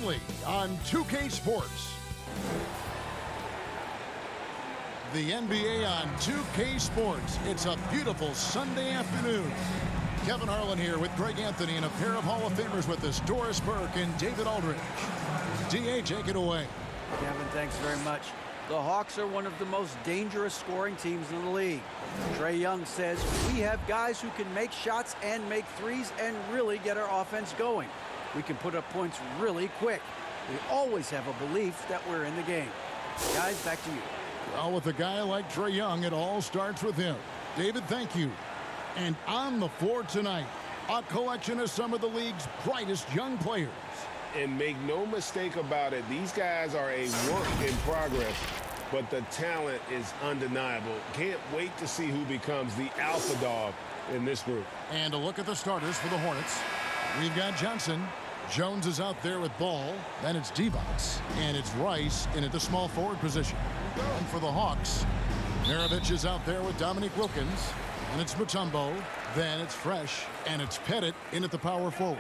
only on 2K Sports. The NBA on 2K Sports. It's a beautiful Sunday afternoon. Kevin Harlan here with Greg Anthony and a pair of Hall of Famers with us, Doris Burke and David Aldridge. DA, take it away. Kevin, thanks very much. The Hawks are one of the most dangerous scoring teams in the league. Trae Young says, we have guys who can make shots and make threes and really get our offense going. We can put up points really quick. We always have a belief that we're in the game. Guys, back to you. Well, with a guy like Trae Young, it all starts with him. David, thank you. And on the floor tonight, a collection of some of the league's brightest young players. And make no mistake about it, these guys are a work in progress, but the talent is undeniable. Can't wait to see who becomes the alpha dog in this group. And a look at the starters for the Hornets. We've got Johnson. Jones is out there with Ball. Then it's Divac. And it's Rice in at the small forward position. And for the Hawks, Maravich is out there with Dominique Wilkins. And it's Mutombo. Then it's Fresh. And it's Pettit in at the power forward.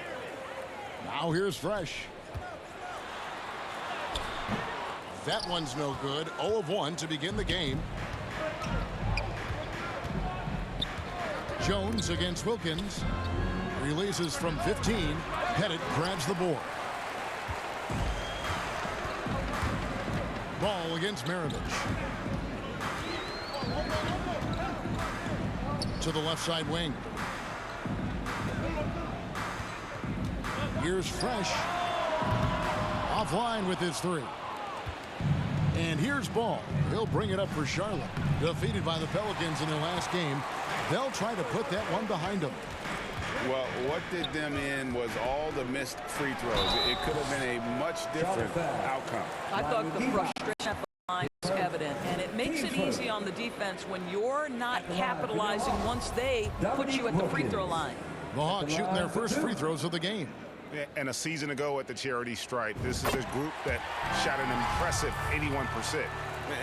Now here's Fresh. That one's no good. 0 of 1 to begin the game. Jones against Wilkins. Releases from 15. Pettit grabs the board. Ball against Maravich. To the left side wing. Here's Fresh. Offline with his three. And here's Ball. He'll bring it up for Charlotte. Defeated by the Pelicans in their last game. They'll try to put that one behind them. Well, what did them in was all the missed free throws. It could have been a much different outcome. I thought the frustration at the line was evident, and it makes it easy on the defense when you're not capitalizing once they put you at the free throw line. The Hawks shooting their first free throws of the game. And a season ago at the charity stripe, this is a group that shot an impressive 81%.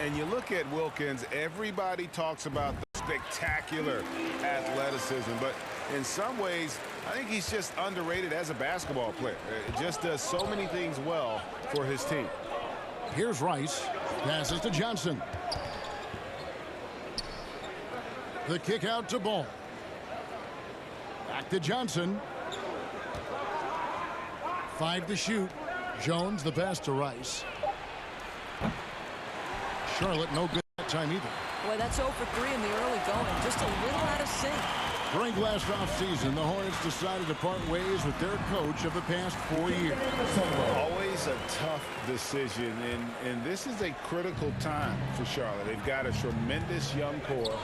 And you look at Wilkins, everybody talks about the spectacular athleticism, but in some ways, I think he's just underrated as a basketball player. It just does so many things well for his team. Here's Rice. Passes to Johnson. The kick out to Ball. Back to Johnson. 5 to shoot. Jones the pass to Rice. Charlotte no good that time either. Boy, that's 0 for 3 in the early going. Just a little out of sync. During last offseason, the Hornets decided to part ways with their coach of the past 4 years. Always a tough decision, and this is a critical time for Charlotte. They've got a tremendous young core.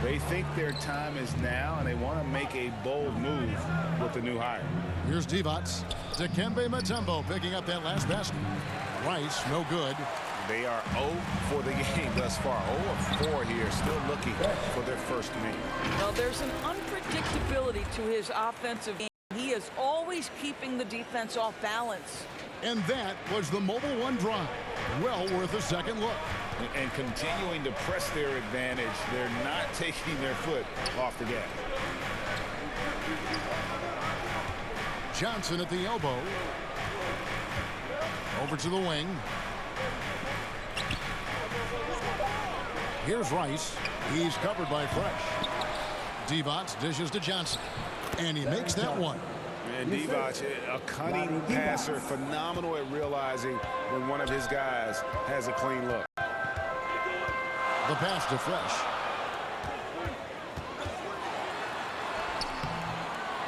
They think their time is now, and they want to make a bold move with the new hire. Here's Divac. Dikembe Mutombo picking up that last basket. Rice, no good. They are 0 for the game thus far. 0 of 4 here, still looking for their first win. Well, there's an unpredictability to his offensive game. He is always keeping the defense off balance. And that was the Mobile One drive. Well worth a second look. And continuing to press their advantage. They're not taking their foot off the gas. Johnson at the elbow. Over to the wing. Here's Rice. He's covered by Fresh. Divac dishes to Johnson. And he makes that one. And Divac, a cunning passer, phenomenal at realizing when one of his guys has a clean look. The pass to Fresh.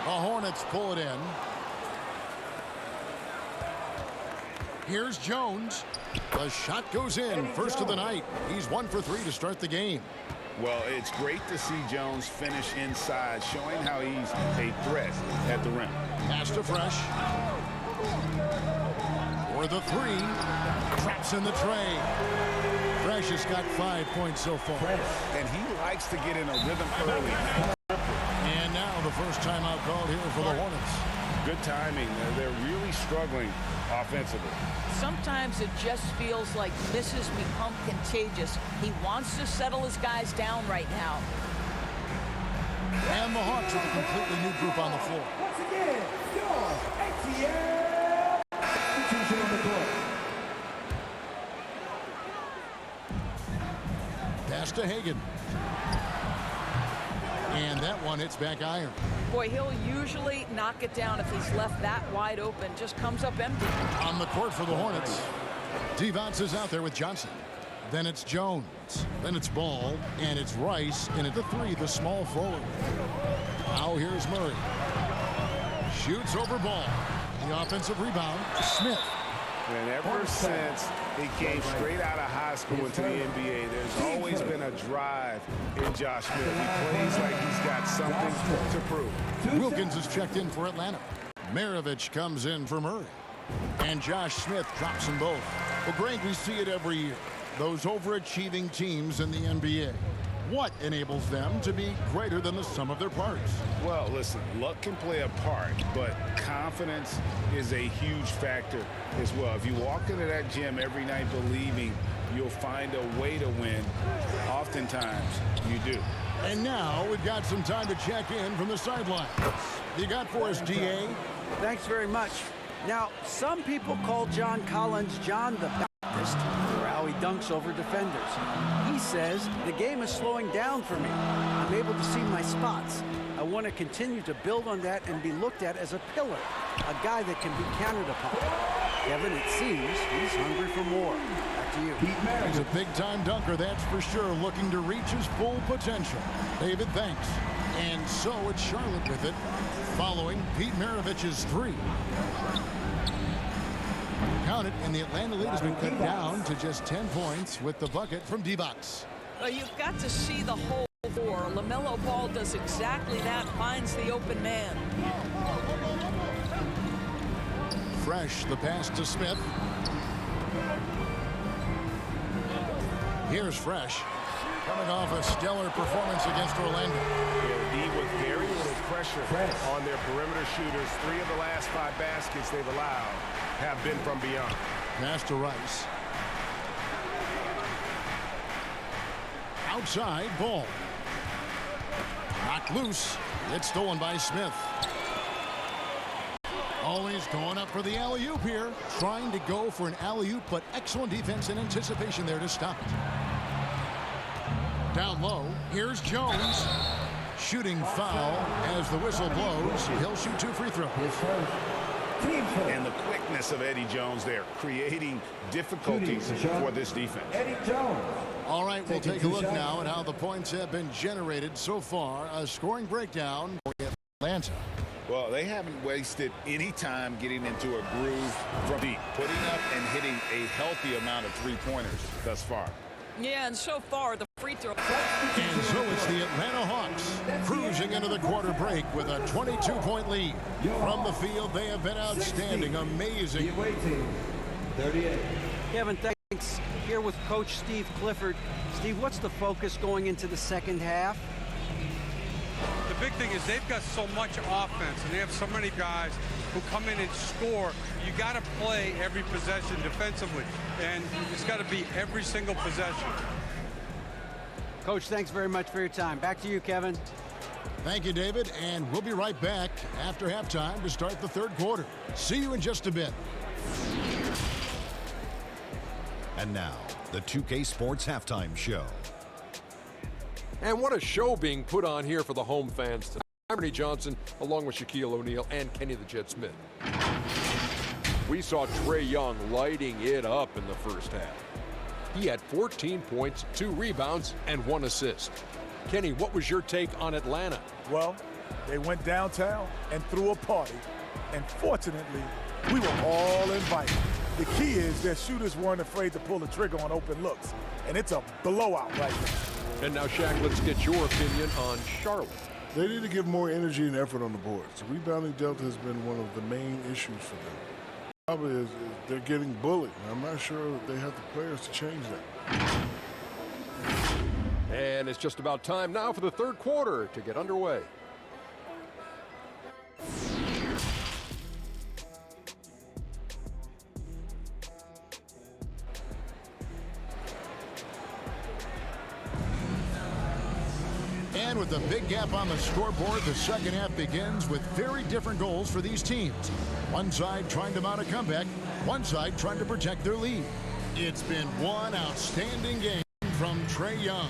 The Hornets pull it in. Here's Jones. The shot goes in. First of the night. He's 1 for 3 to start the game. Well, it's great to see Jones finish inside, showing how he's a threat at the rim. Pass to Fresh. For the 3. Traps in the tray. Fresh has got 5 points so far. And he likes to get in a rhythm early. And now the first timeout called here for the Hornets. Good timing. They're really struggling offensively. Sometimes it just feels like misses become contagious. He wants to settle his guys down right now. And the Hawks with a completely new group on the floor. Once again, your ATL. pass to Hagan. And that one hits back iron. Boy, he'll usually knock it down if he's left that wide open. Just comes up empty. On the court for the Hornets. Devonts is out there with Johnson. Then it's Jones. Then it's Ball. And it's Rice. And at the 3, the small forward. Now here's Murray. Shoots over Ball. The offensive rebound. Smith. And ever since he came straight out of high school into the NBA, there's always been a drive in Josh Smith. He plays like he's got something to prove. Wilkins is checked in for Atlanta. Maravich comes in for Murray. And Josh Smith drops them both. Well, Greg, we see it every year. Those overachieving teams in the NBA. What enables them to be greater than the sum of their parts? Well, listen, luck can play a part, but confidence is a huge factor as well. If you walk into that gym every night believing you'll find a way to win, oftentimes you do. And now we've got some time to check in from the sideline. You got for us, DA? Thanks very much. Now, some people call John Collins John the Baptist for how he dunks over defenders. He says, the game is slowing down for me. I'm able to see my spots. I want to continue to build on that and be looked at as a pillar, a guy that can be counted upon. Kevin, it seems he's hungry for more. Back to you. He's a big-time dunker, that's for sure, looking to reach his full potential. David, thanks. And so it's Charlotte with it, following Pete Maravich's 3. Count it, and the Atlanta lead has been cut down to just 10 points with the bucket from D-Box. Well, you've got to see the whole floor. LaMelo Ball does exactly that, finds the open man. Fresh, the pass to Smith. Here's Fresh, coming off a stellar performance against Orlando. D with very little pressure on their perimeter shooters. 3 of the last 5 baskets they've allowed have been from beyond. Pass to Rice. Outside, Ball. Knocked loose. It's stolen by Smith. Always going up for the alley-oop here. Trying to go for an alley-oop, but excellent defense and anticipation there to stop it. Down low, here's Jones. Shooting foul as the whistle blows. He'll shoot 2 free throws. And the quickness of Eddie Jones there, creating difficulties for this defense. Eddie Jones. All right, we'll take a look now at how the points have been generated so far. A scoring breakdown for Atlanta. Well, they haven't wasted any time getting into a groove from deep, putting up and hitting a healthy amount of three-pointers thus far. Yeah, and so far, the free throw. And so it's the Atlanta Hawks cruising into the quarter break with a 22-point lead. From the field, they have been outstanding, amazing. 38. Kevin, thanks. Here with Coach Steve Clifford. Steve, what's the focus going into the second half? The big thing is they've got so much offense, and they have so many guys who come in and score. You got to play every possession defensively, and it's got to be every single possession. Coach, thanks very much for your time. Back to you, Kevin. Thank you, David, and we'll be right back after halftime to start the third quarter. See you in just a bit. And now, the 2K Sports Halftime Show. And what a show being put on here for the home fans tonight. I'm Ernie Johnson, along with Shaquille O'Neal and Kenny the Jet Smith. We saw Trae Young lighting it up in the first half. He had 14 points, 2 rebounds, and 1 assist. Kenny, what was your take on Atlanta? Well, they went downtown and threw a party. And fortunately, we were all invited. The key is their shooters weren't afraid to pull the trigger on open looks. And it's a blowout right now. And now, Shaq, let's get your opinion on Charlotte. They need to give more energy and effort on the boards. The rebounding delta has been one of the main issues for them. Probably is they're getting bullied. I'm not sure they have the players to change that. And it's just about time now for the third quarter to get underway. And with a big gap on the scoreboard, the second half begins with very different goals for these teams. One side trying to mount a comeback, one side trying to protect their lead. It's been one outstanding game from Trae Young.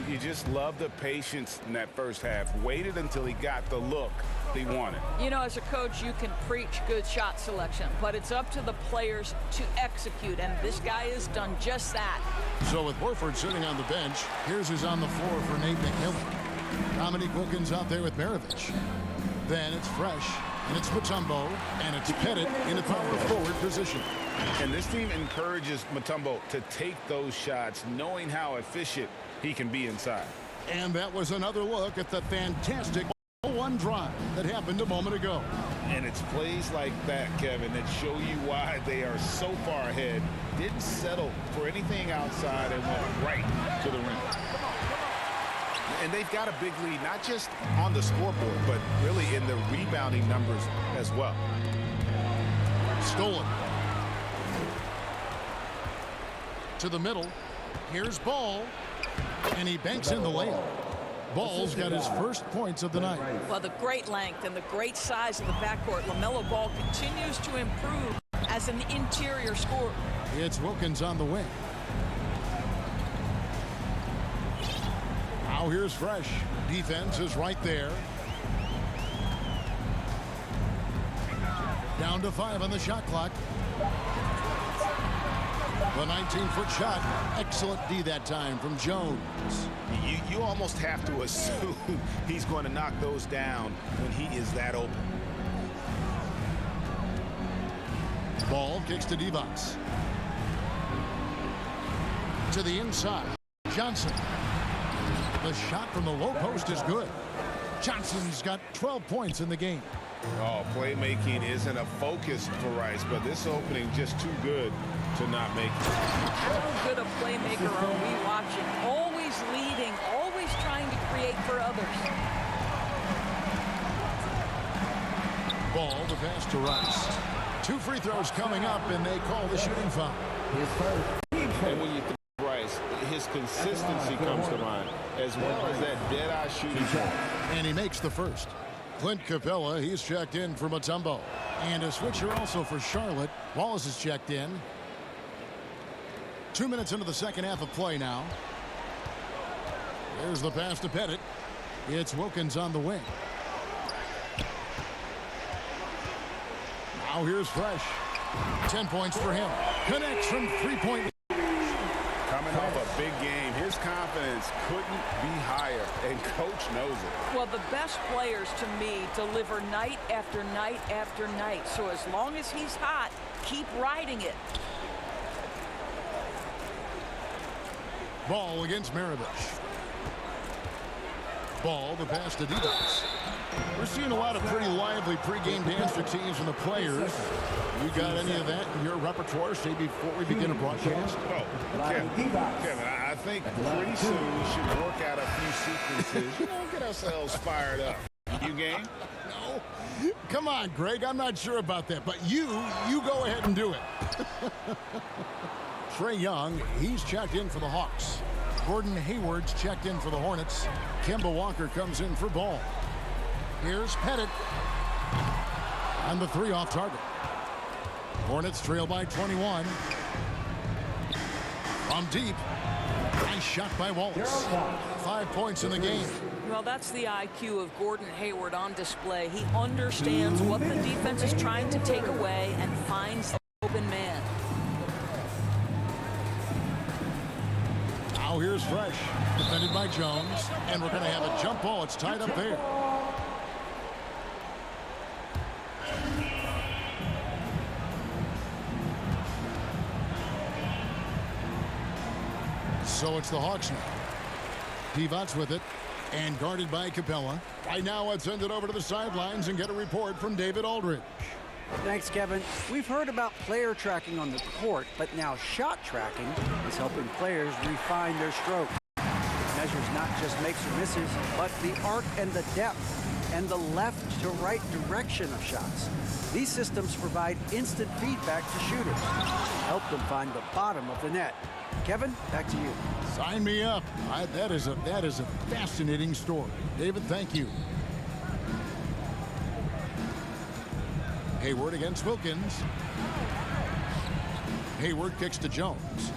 You just love the patience in that first half. Waited until he got the look he wanted. You know, as a coach, you can preach good shot selection, but it's up to the players to execute, and this guy has done just that. So with Horford sitting on the bench, here's who's on the floor for Nate McMillan. Dominique Wilkins out there with Maravich. Then it's Fresh, and it's Mutombo, and it's Pettit in the power forward position. And this team encourages Mutombo to take those shots, knowing how efficient he can be inside. And that was another look at the fantastic 0-1 drive that happened a moment ago. And it's plays like that, Kevin, that show you why they are so far ahead. Didn't settle for anything outside and went right to the rim. And they've got a big lead, not just on the scoreboard, but really in the rebounding numbers as well. Stolen. To the middle. Here's Ball. And he banks in the layup. Ball's got his first points of the night. Well, the great length and the great size of the backcourt, LaMelo Ball continues to improve as an interior scorer. It's Wilkins on the wing. Now here's Fresh. Defense is right there. Down to 5 on the shot clock. The 19-foot shot. Excellent D that time from Jones. You almost have to assume he's going to knock those down when he is that open. Ball kicks to Divac. To the inside. Johnson. The shot from the low post is good. Johnson's got 12 points in the game. Oh, playmaking isn't a focus for Rice, but this opening just too good to not make it. How good a playmaker are we watching? Always leading, always trying to create for others. Ball, the pass to Rice. 2 free throws coming up, and they call the shooting foul. And when you think of Rice, his consistency comes to mind, as well as that dead-eye shooting. And he makes the first. Clint Capella, he's checked in for Mutombo. And a switcher also for Charlotte. Wallace is checked in. 2 minutes into the second half of play now. There's the pass to Pettit. It's Wilkins on the wing. Now here's Fresh. 10 points for him. Connects from three-point. Coming off a big game, his confidence couldn't be higher, and coach knows it. Well, the best players to me deliver night after night after night. So as long as he's hot, keep riding it. Ball against Maravich. Ball, the pass to Divac. We're seeing a lot of pretty lively pregame dance routines from the players. You got any of that in your repertoire, say, before we begin a broadcast? Oh, Kevin, I think pretty soon we should work out a few sequences. Get ourselves fired up. You game? No. Come on, Greg. I'm not sure about that, but you go ahead and do it. Trae Young, he's checked in for the Hawks. Gordon Hayward's checked in for the Hornets. Kemba Walker comes in for Ball. Here's Pettit. And the 3 off target. Hornets trail by 21. From deep. Nice shot by Wallace. 5 points in the game. Well, that's the IQ of Gordon Hayward on display. He understands what the defense is trying to take away and finds the open man. Now here's Fresh. Defended by Jones. And we're going to have a jump ball. It's tied up there. So it's the Hawks now. Divac with it. And guarded by Capella. Right now, let's send it over to the sidelines and get a report from David Aldridge. Thanks, Kevin. We've heard about player tracking on the court, but now shot tracking is helping players refine their stroke. It measures not just makes or misses, but the arc and the depth and the left to right direction of shots. These systems provide instant feedback to shooters, help them find the bottom of the net. Kevin, back to you. Sign me up. That is a fascinating story. David, thank you. Hayward against Wilkins. Hayward kicks to Jones.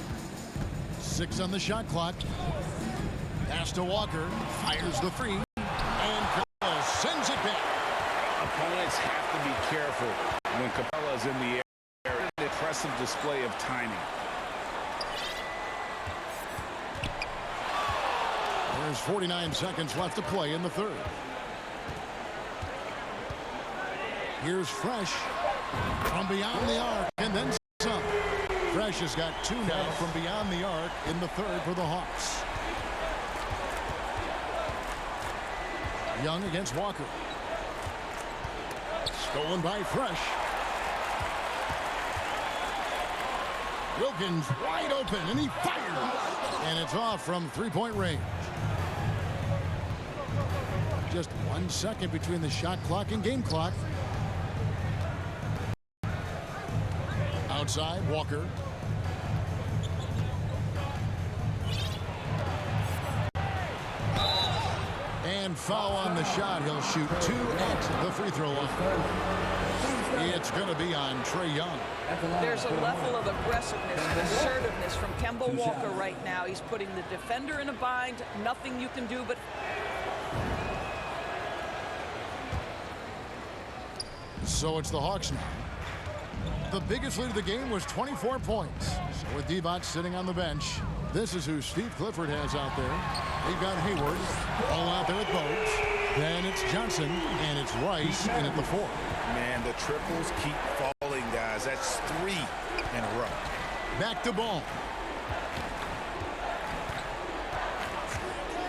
6 on the shot clock. Pass to Walker. Fires the three. And Capella sends it back. Opponents have to be careful when Capella's in the air. An impressive display of timing. There's 49 seconds left to play in the third. Here's Fresh from beyond the arc, and then some. Fresh has got 2 now from beyond the arc in the third for the Hawks. Young against Walker. Stolen by Fresh. Wilkins wide open, and he fires. And it's off from three-point range. Just 1 second between the shot clock and game clock. Outside, Walker. And foul on the shot. He'll shoot 2 at the free throw line. It's going to be on Trae Young. There's a level of aggressiveness and assertiveness from Kemba Walker right now. He's putting the defender in a bind. Nothing you can do but... So it's the Hawks now. The biggest lead of the game was 24 points. So with Divac sitting on the bench, this is who Steve Clifford has out there. They've got Hayward all out there with Bogues. Then it's Johnson, and it's Rice in at the 4. Man, the triples keep falling, guys. That's 3 in a row. Back to Ball.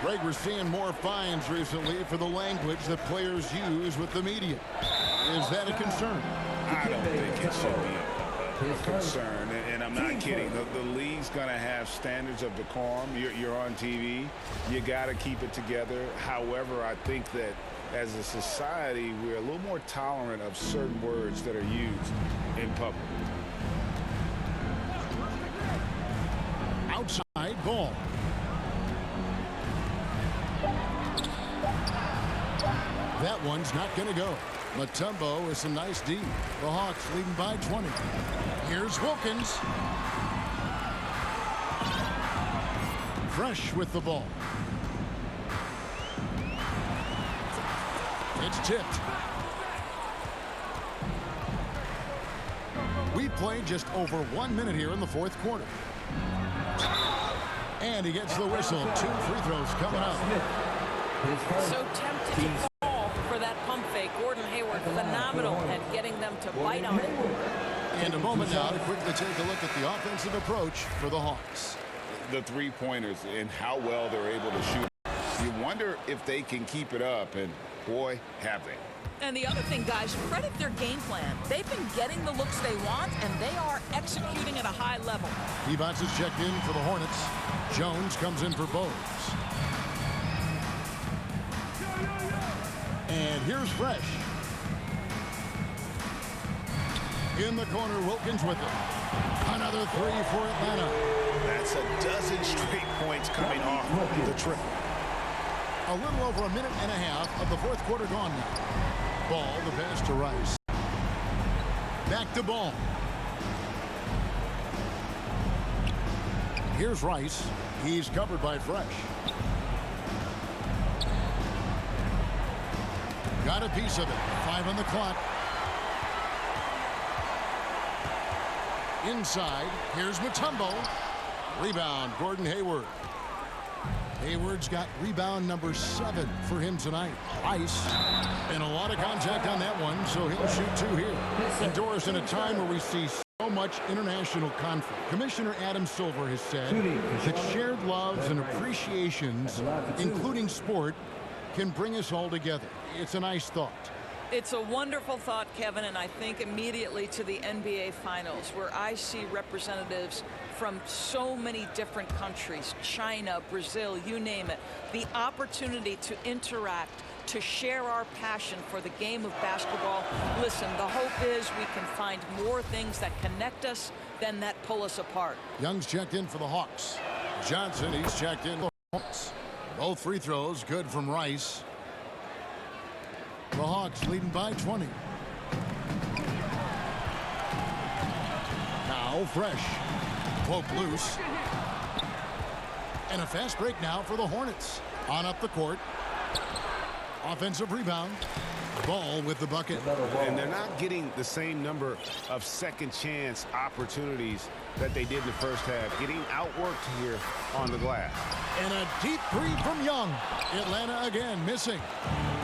Greg, we're seeing more fines recently for the language that players use with the media. Is that a concern? I don't think it should be a concern, and I'm not kidding. The league's going to have standards of decorum. You're on TV. You got to keep it together. However, I think that as a society, we're a little more tolerant of certain words that are used in public. Outside Ball. That one's not going to go. Mutombo with some nice D. The Hawks leading by 20. Here's Wilkins. Fresh with the ball. It's tipped. We played just over 1 minute here in the fourth quarter. And he gets the whistle. 2 free throws coming up. So tempted to fall for that pump fake. Gordon Hayward phenomenal at getting them to bite on it. And a moment now to quickly take a look at the offensive approach for the Hawks. The three-pointers and how well they're able to shoot. You wonder if they can keep it up, and boy, have they. And the other thing, guys, credit their game plan. They've been getting the looks they want, and they are executing at a high level. Divac is checked in for the Hornets. Jones comes in for Bogues. And here's Fresh. In the corner, Wilkins with it. Another 3 for Atlanta. That's a dozen straight points coming off the trip. A little over a minute and a half of the fourth quarter gone now. Ball, the pass to Rice. Back to Ball. Here's Rice. He's covered by Fresh. Got a piece of it. 5 on the clock. Inside. Here's Mutombo. Rebound, Gordon Hayward. Hayward's got rebound number 7 for him tonight. Rice. And a lot of contact on that one, so he'll shoot 2 here. And Doris, in a time where we see so much international conflict, Commissioner Adam Silver has said that shared loves and appreciations, including sport, can bring us all together. It's a nice thought. It's a wonderful thought, Kevin, and I think immediately to the NBA Finals, where I see representatives from so many different countries, China, Brazil, you name it, the opportunity to interact, to share our passion for the game of basketball. Listen, the hope is we can find more things that connect us than that pull us apart. Young's checked in for the Hawks. Johnson, he's checked in for the Hawks. Both free throws good from Rice. The Hawks leading by 20. Now Fresh. Poke loose. And a fast break now for the Hornets. On up the court. Offensive rebound. Ball with the bucket. And they're not getting the same number of second chance opportunities that they did in the first half. Getting outworked here on the glass. And a deep three from Young. Atlanta again missing.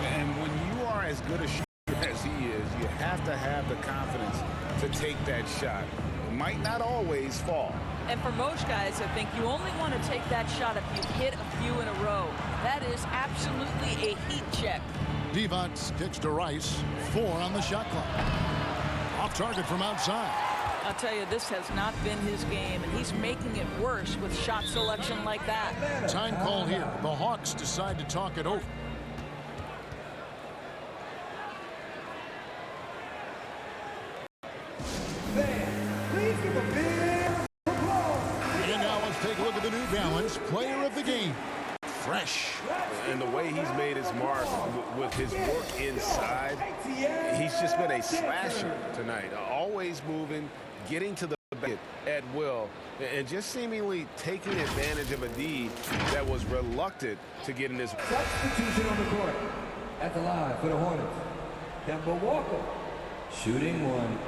And when you are as good a shooter as he is, you have to have the confidence to take that shot. It might not always fall. And for most guys, I think you only want to take that shot if you hit a few in a row. That is absolutely a heat check. Divac kicks to Rice. 4 on the shot clock. Off target from outside. I'll tell you, this has not been his game, and he's making it worse with shot selection like that. Time call here. The Hawks decide to talk it over. And now let's take a look at the New Balance Player of the Game. Fresh. And the way he's made his mark with his work inside, he's just been a slasher tonight. Always moving, getting to the basket at will, and just seemingly taking advantage of a D that was reluctant to get in his. Substitution on the court. At the line for the Hornets, Kemba Walker. Shooting 1.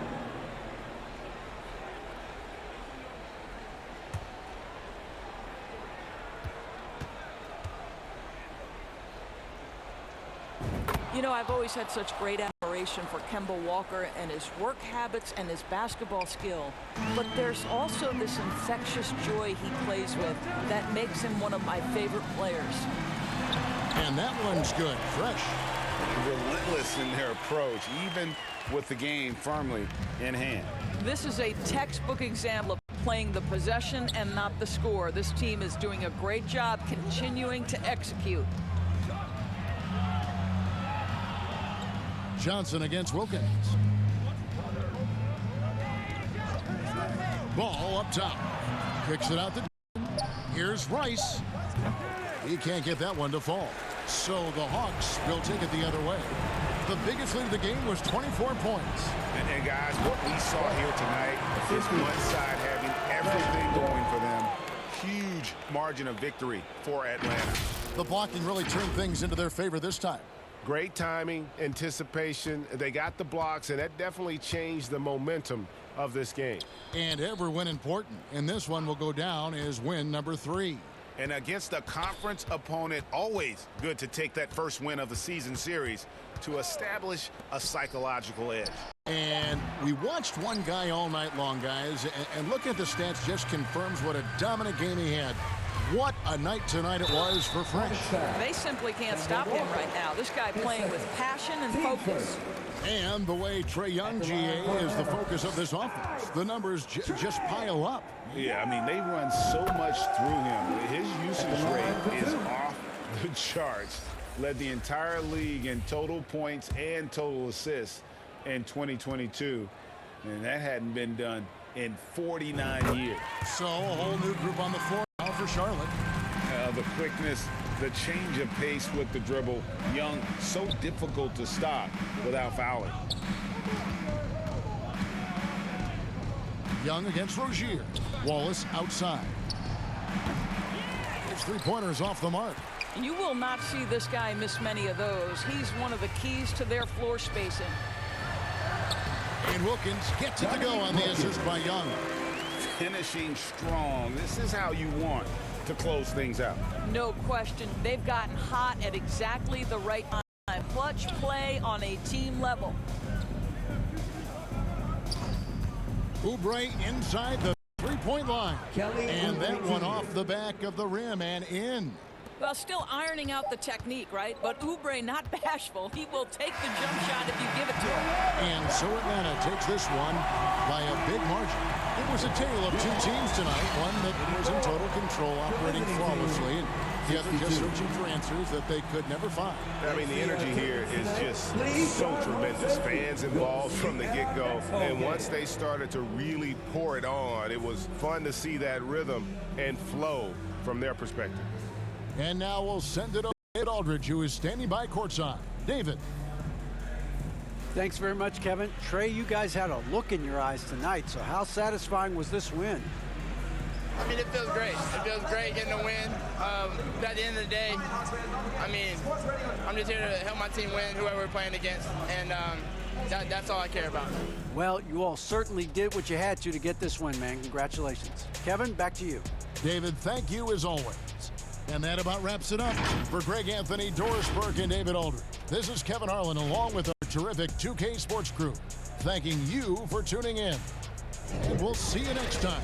You know, I've always had such great admiration for Kemba Walker and his work habits and his basketball skill. But there's also this infectious joy he plays with that makes him one of my favorite players. And that one's good. Fresh. Relentless in their approach, even with the game firmly in hand. This is a textbook example of playing the possession and not the score. This team is doing a great job continuing to execute. Johnson against Wilkins. Ball up top. Kicks it out the. Here's Rice. He can't get that one to fall. So the Hawks will take it the other way. The biggest lead of the game was 24 points. And guys, what we saw here tonight is one side having everything going for them. Huge margin of victory for Atlanta. The blocking really turned things into their favor this time. Great timing, anticipation. They got the blocks, and that definitely changed the momentum of this game. And every win important. And this one will go down as win number 3. And against a conference opponent, always good to take that first win of the season series to establish a psychological edge. And we watched one guy all night long, guys, and look at the stats just confirms what a dominant game he had. What a night tonight it was for Fresh. They simply can't stop him right now. This guy playing with passion and focus. And the way Trae Young, GA, is the focus of this offense. The numbers just pile up. Yeah, I mean, they run so much through him. His usage rate is off the charts. Led the entire league in total points and total assists in 2022. And that hadn't been done in 49 years. So a whole new group on the floor now for Charlotte. The quickness, the change of pace with the dribble. Young, so difficult to stop without fouling. Young against Rozier. Wallace outside. His three-pointers off the mark. You will not see this guy miss many of those. He's one of the keys to their floor spacing. And Wilkins gets it to go on the assist by Young. Finishing strong. This is how you want to close things out. No question. They've gotten hot at exactly the right time. Clutch play on a team level. Oubre inside the three-point line. And that one off the back of the rim and in. Well, still ironing out the technique, right? But Oubre not bashful. He will take the jump shot if you give it to him. And so Atlanta takes this one by a big margin. It was a tale of two teams tonight. One that was in total control, operating flawlessly, and the other just searching for answers that they could never find. I mean, the energy here is just so tremendous. Fans involved from the get-go. And once they started to really pour it on, it was fun to see that rhythm and flow from their perspective. And now we'll send it over to David Aldridge, who is standing by courtside. David. Thanks very much, Kevin. Trae, you guys had a look in your eyes tonight, so how satisfying was this win? I mean, it feels great. It feels great getting a win. But at the end of the day, I mean, I'm just here to help my team win, whoever we're playing against, and that's all I care about. Well, you all certainly did what you had to get this win, man. Congratulations. Kevin, back to you. David, thank you as always. And that about wraps it up. For Greg Anthony, Doris Burke, and David Aldridge, this is Kevin Harlan along with our terrific 2K Sports crew, thanking you for tuning in. And we'll see you next time.